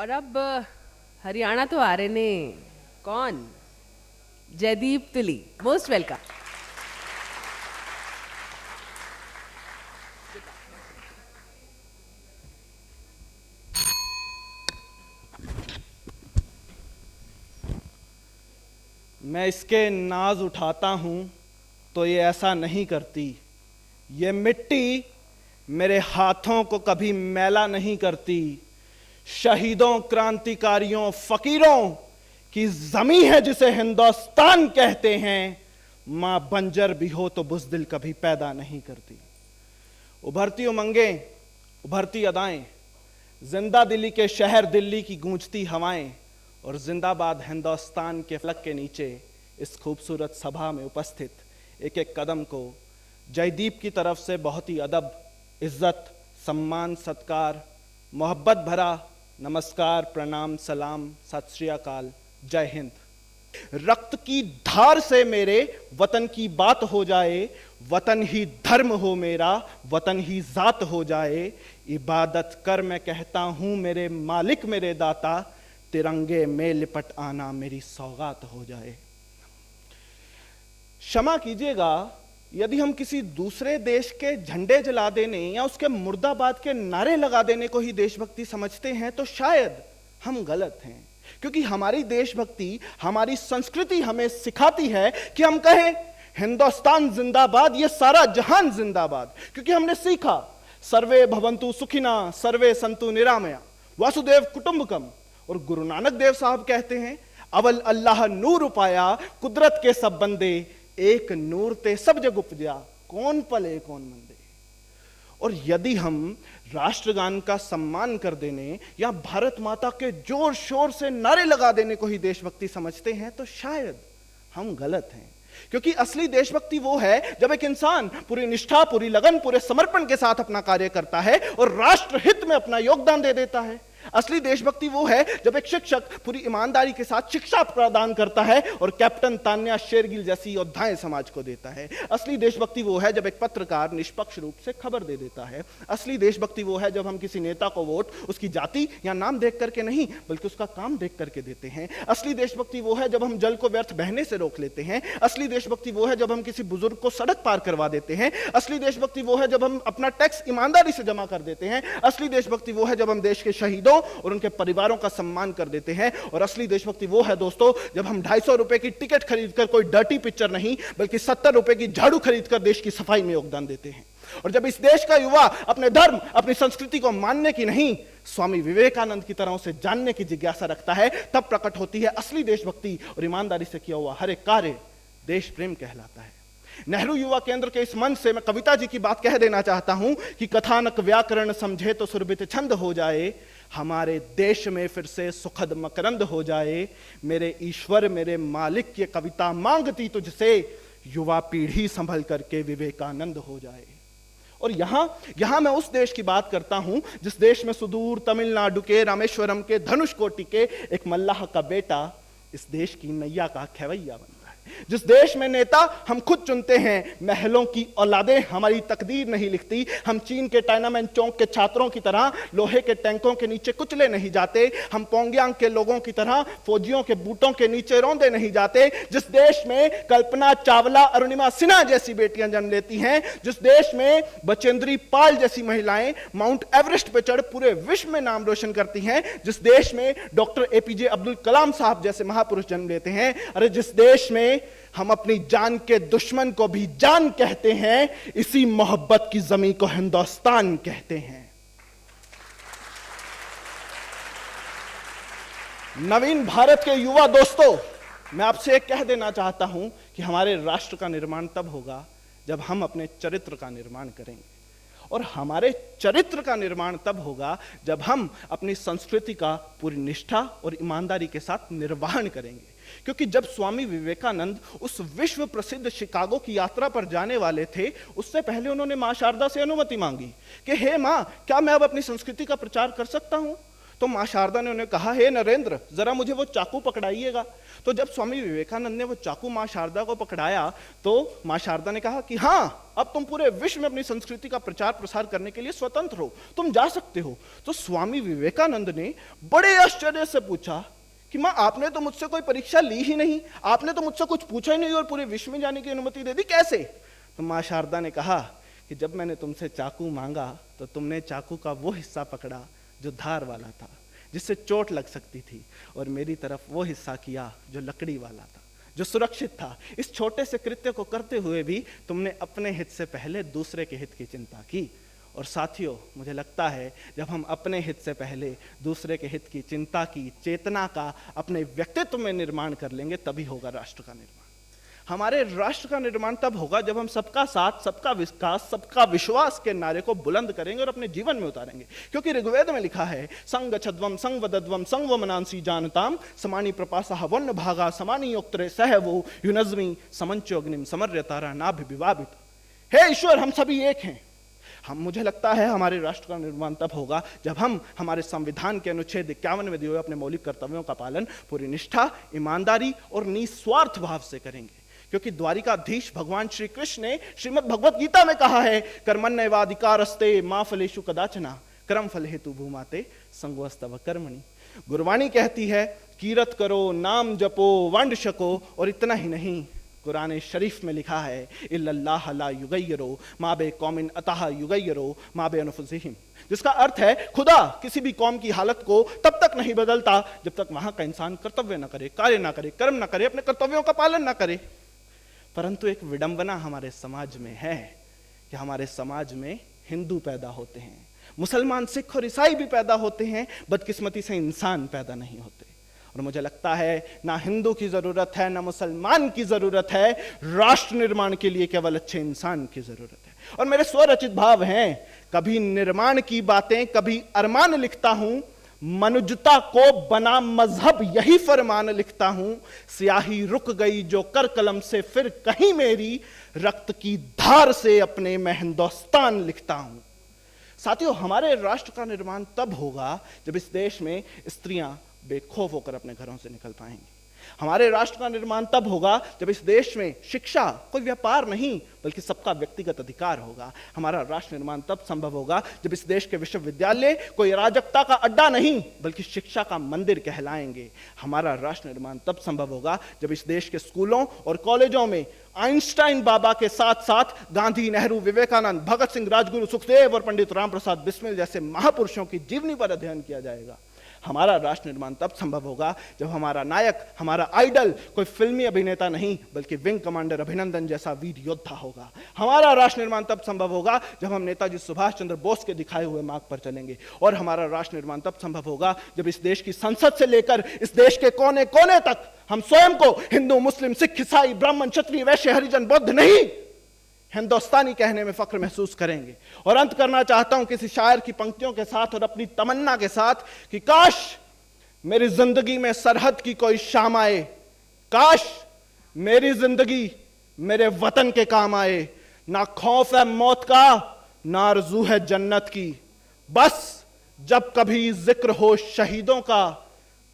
और अब हरियाणा तो आ रहे ने। कौन? जयदीप तुली, मोस्ट वेलकम। मैं इसके नाज उठाता हूं तो ये ऐसा नहीं करती। ये मिट्टी मेरे हाथों को कभी मैला नहीं करती। शहीदों, क्रांतिकारियों, फकीरों की जमी है जिसे हिंदुस्तान कहते हैं। मां बंजर भी हो तो बुज़दिल कभी पैदा नहीं करती। उभरती उमंगें, उभरती अदाएं, जिंदा दिल्ली के शहर दिल्ली की गूंजती हवाएं और जिंदाबाद हिंदुस्तान के फलक के नीचे इस खूबसूरत सभा में उपस्थित एक एक कदम को जयदीप की तरफ से बहुत ही अदब, इज्जत, सम्मान, सत्कार, मोहब्बत भरा नमस्कार, प्रणाम, सलाम, सत श्री अकाल, जय हिंद। रक्त की धार से मेरे वतन की बात हो जाए, वतन ही धर्म हो मेरा, वतन ही जात हो जाए। इबादत कर मैं कहता हूं मेरे मालिक मेरे दाता, तिरंगे में लिपट आना मेरी सौगात हो जाए। क्षमा कीजिएगा यदि हम किसी दूसरे देश के झंडे जला देने या उसके मुर्दाबाद के नारे लगा देने को ही देशभक्ति समझते हैं तो शायद हम गलत हैं, क्योंकि हमारी देशभक्ति, हमारी संस्कृति हमें सिखाती है कि हम कहें हिंदुस्तान जिंदाबाद, ये सारा जहान जिंदाबाद। क्योंकि हमने सीखा सर्वे भवन्तु सुखिना, सर्वे संतु निरामया, वासुदेव कुटुंबकम। और गुरु नानक देव साहब कहते हैं अवल अल्लाह नूर उपाया, कुदरत के सब बंदे एक नूर ते सब जग उपजा, कौन पले कौन मंदे। और यदि हम राष्ट्रगान का सम्मान कर देने या भारत माता के जोर शोर से नारे लगा देने को ही देशभक्ति समझते हैं तो शायद हम गलत हैं। क्योंकि असली देशभक्ति वो है जब एक इंसान पूरी निष्ठा, पूरी लगन, पूरे समर्पण के साथ अपना कार्य करता है और राष्ट्र हित में अपना योगदान दे देता है। असली देशभक्ति वो है जब एक शिक्षक पूरी ईमानदारी के साथ शिक्षा प्रदान करता है और कैप्टन तान्या शेरगिल जैसी योद्धाएं समाज को देता है। असली देशभक्ति वो है जब एक पत्रकार निष्पक्ष रूप से खबर दे देता है। असली देशभक्ति वो है जब हम किसी नेता को वोट उसकी जाति या नाम देख करके नहीं बल्कि उसका काम देख करके देते हैं। असली देशभक्ति वो है जब हम जल को व्यर्थ बहने से रोक लेते हैं। असली देशभक्ति वो है जब हम किसी बुजुर्ग को सड़क पार करवा देते हैं। असली देशभक्ति वो है जब हम अपना टैक्स ईमानदारी से जमा कर देते हैं। असली देशभक्ति वो है जब हम देश के शहीदों और उनके परिवारों का सम्मान कर देते हैं। और असली देशभक्ति वो है दोस्तों जब हम 250 रुपए की टिकट खरीदकर कोई डर्टी पिक्चर नहीं बल्कि 70 रुपए की झाड़ू खरीदकर देश की सफाई में योगदान देते हैं। और जब इस देश का युवा अपने धर्म, अपनी संस्कृति को मानने की नहीं स्वामी विवेकानंद की तरह से जानने की जिज्ञासा रखता है, तब प्रकट होती है असली देशभक्ति। और ईमानदारी से किया हुआ हर एक कार्य देश प्रेम कहलाता है। नेहरू युवा केंद्र के इस मंच से मैं कविता जी की बात कह देना चाहता हूं कि कथानक व्याकरण समझे तो सुरभित छंद हो जाए, हमारे देश में फिर से सुखद मकरंद हो जाए। मेरे ईश्वर मेरे मालिक ये कविता मांगती तुझसे, युवा पीढ़ी संभल करके विवेकानंद हो जाए। और यहां मैं उस देश की बात करता हूं जिस देश में सुदूर तमिलनाडु के रामेश्वरम के धनुषकोटि के एक मल्लाह का बेटा इस देश की नैया का खेवैया बनता है। जिस देश में नेता हम खुद चुनते हैं, महलों की औलादें हमारी तकदीर नहीं लिखती। हम चीन के टाइनामेन चौक के छात्रों की तरह लोहे के टैंकों के नीचे कुचले नहीं जाते। हम पोंगयांग के लोगों की तरह फौजियों के बूटों के नीचे रौंदे नहीं जाते। जिस देश में कल्पना चावला, अरुणिमा सिन्हा जैसी बेटियां जन्म लेती हैं, जिस देश में बचेंद्री पाल जैसी महिलाएं माउंट एवरेस्ट पर चढ़ पूरे विश्व में नाम रोशन करती हैं, जिस देश में डॉक्टर एपीजे अब्दुल कलाम साहब जैसे महापुरुष जन्म लेते हैं, अरे जिस देश में हम अपनी जान के दुश्मन को भी जान कहते हैं, इसी मोहब्बत की जमीन को हिंदुस्तान कहते हैं। नवीन भारत के युवा दोस्तों, मैं आपसे एक कह देना चाहता हूं कि हमारे राष्ट्र का निर्माण तब होगा जब हम अपने चरित्र का निर्माण करेंगे। और हमारे चरित्र का निर्माण तब होगा जब हम अपनी संस्कृति का पूरी निष्ठा और ईमानदारी के साथ निर्वहन करेंगे। क्योंकि जब स्वामी विवेकानंद उस विश्व प्रसिद्ध शिकागो की यात्रा पर जाने वाले थे, उससे पहले उन्होंने मां शारदा से अनुमति मांगी कि हे मां, क्या मैं अब अपनी संस्कृति का प्रचार कर सकता हूं? तो मां शारदा ने उन्हें कहा, हे नरेंद्र, जरा मुझे वो चाकू पकड़ाइएगा। तो जब स्वामी विवेकानंद ने वो चाकू मां शारदा को पकड़ाया तो मां शारदा ने कहा कि हाँ, अब तुम पूरे विश्व में अपनी संस्कृति का प्रचार प्रसार करने के लिए स्वतंत्र हो, तुम जा सकते हो। तो स्वामी विवेकानंद ने बड़े आश्चर्य से पूछा कि मां, आपने तो मुझसे कोई परीक्षा ली ही नहीं, आपने तो मुझसे कुछ पूछा ही नहीं और पूरे विश्व में जाने की अनुमति दे दी, कैसे? तो मां शारदा ने कहा कि जब मैंने तुमसे चाकू मांगा तो तुमने चाकू का वो हिस्सा पकड़ा जो धार वाला था, जिससे चोट लग सकती थी, और मेरी तरफ वो हिस्सा किया जो लकड़ी वाला था, जो सुरक्षित था। इस छोटे से कृत्य को करते हुए भी तुमने अपने हित से पहले दूसरे के हित की चिंता की। और साथियों, मुझे लगता है जब हम अपने हित से पहले दूसरे के हित की चिंता की चेतना का अपने व्यक्तित्व में निर्माण कर लेंगे, तभी होगा राष्ट्र का निर्माण। हमारे राष्ट्र का निर्माण तब होगा जब हम सबका साथ, सबका विकास, सबका विश्वास के नारे को बुलंद करेंगे और अपने जीवन में उतारेंगे। क्योंकि ऋग्वेद में लिखा है, संग छद्वम संग वदद्वम संग वमनांसी जानताम समानी प्रपासः वन्न भागा समानी योक्तरे सहवो युनज्मी समंचोग्निम समर्यतारा नाभिविवादित। हे ईश्वर, हम सभी एक हैं। मुझे लगता है हमारे राष्ट्र का निर्माण तब होगा जब हम हमारे संविधान के अनुच्छेद 51 में दिए हुए अपने मौलिक कर्तव्यों का पालन पूरी निष्ठा, ईमानदारी और निस्वार्थ भाव से करेंगे। क्योंकि द्वारिकाधीश भगवान श्री कृष्ण ने श्रीमद् भगवत गीता में कहा है, कर्मण्येवाधिकारस्ते मा फलेषु कदाचना कर्म फल हेतु भूमाते संगोस्तव कर्मणि। गुरवाणी कहती है, कीरत करो, नाम जपो, वंड शको, और इतना ही नहीं, कुरान शरीफ में लिखा है, इल्लल्लाह ला युगय्यरो माबे कौमिन अतः युगय्यरो माबे अनफुसिहिम, जिसका अर्थ है खुदा किसी भी कौम की हालत को तब तक नहीं बदलता जब तक वहां का इंसान कर्तव्य न करे, कार्य न करे, कर्म न करे, अपने कर्तव्यों का पालन न करे। परंतु एक विडंबना हमारे समाज में है कि हमारे समाज में हिंदू पैदा होते हैं, मुसलमान, सिख और ईसाई भी पैदा होते हैं, बदकिस्मती से इंसान पैदा नहीं होते। और मुझे लगता है ना हिंदू की जरूरत है, ना मुसलमान की जरूरत है, राष्ट्र निर्माण के लिए केवल अच्छे इंसान की जरूरत है। और मेरे स्वरचित भाव हैं, कभी निर्माण की बातें, कभी अरमान लिखता हूं, मनुजता को बना मजहब यही फरमान लिखता हूं, स्याही रुक गई जो कर कलम से फिर कहीं मेरी, रक्त की धार से अपने मैं हिंदुस्तान लिखता हूं। साथियों, हमारे राष्ट्र का निर्माण तब होगा जब इस देश में स्त्रियां बेखौफ होकर अपने घरों से निकल पाएंगी। हमारे राष्ट्र का निर्माण तब होगा जब इस देश में शिक्षा कोई व्यापार नहीं बल्कि सबका व्यक्तिगत अधिकार होगा। हमारा राष्ट्र निर्माण तब संभव होगा जब इस देश के विश्वविद्यालय कोई अराजकता का अड्डा नहीं बल्कि शिक्षा का मंदिर कहलाएंगे। हमारा राष्ट्र निर्माण तब संभव होगा जब इस देश के स्कूलों और कॉलेजों में आइंस्टाइन बाबा के साथ साथ गांधी, नेहरू, विवेकानंद, भगत सिंह, राजगुरु सुखदेव और पंडित राम प्रसाद बिस्मिल जैसे महापुरुषों की जीवनी पर अध्ययन किया जाएगा। हमारा राष्ट्र निर्माण तब संभव होगा जब हमारा नायक, हमारा आइडल कोई फिल्मी अभिनेता नहीं बल्कि विंग कमांडर अभिनंदन जैसा वीर योद्धा होगा। हमारा राष्ट्र निर्माण तब संभव होगा जब हम नेताजी सुभाष चंद्र बोस के दिखाए हुए मार्ग पर चलेंगे। और हमारा राष्ट्र निर्माण तब संभव होगा जब इस देश की संसद से लेकर इस देश के कोने कोने तक हम स्वयं को हिंदू, मुस्लिम, सिख, ईसाई, ब्राह्मण, क्षत्रिय, वैश्य, हरिजन, बौद्ध नहीं, हिंदुस्तानी कहने में फख्र महसूस करेंगे। और अंत करना चाहता हूं किसी शायर की पंक्तियों के साथ और अपनी तमन्ना के साथ कि काश मेरी जिंदगी में सरहद की कोई शाम आए, काश मेरी जिंदगी मेरे वतन के काम आए। ना खौफ है मौत का, ना आरज़ू है जन्नत की, बस जब कभी जिक्र हो शहीदों का,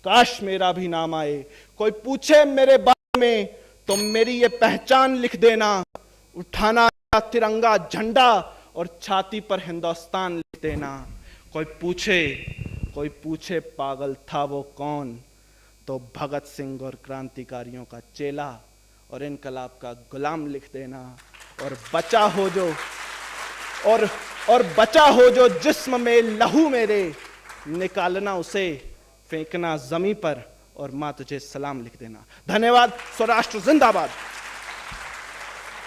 काश मेरा भी नाम आए। कोई पूछे मेरे बारे में तो मेरी ये पहचान लिख देना, उठाना तिरंगा झंडा और छाती पर हिंदुस्तान लिख देना। कोई पूछे पागल था वो कौन, तो भगत सिंह और क्रांतिकारियों का चेला और इनकलाब का गुलाम लिख देना। और बचा हो जो जिस्म में लहू मेरे, निकालना उसे, फेंकना जमीन पर और मां तुझे सलाम लिख देना। धन्यवाद। स्वराष्ट्र जिंदाबाद।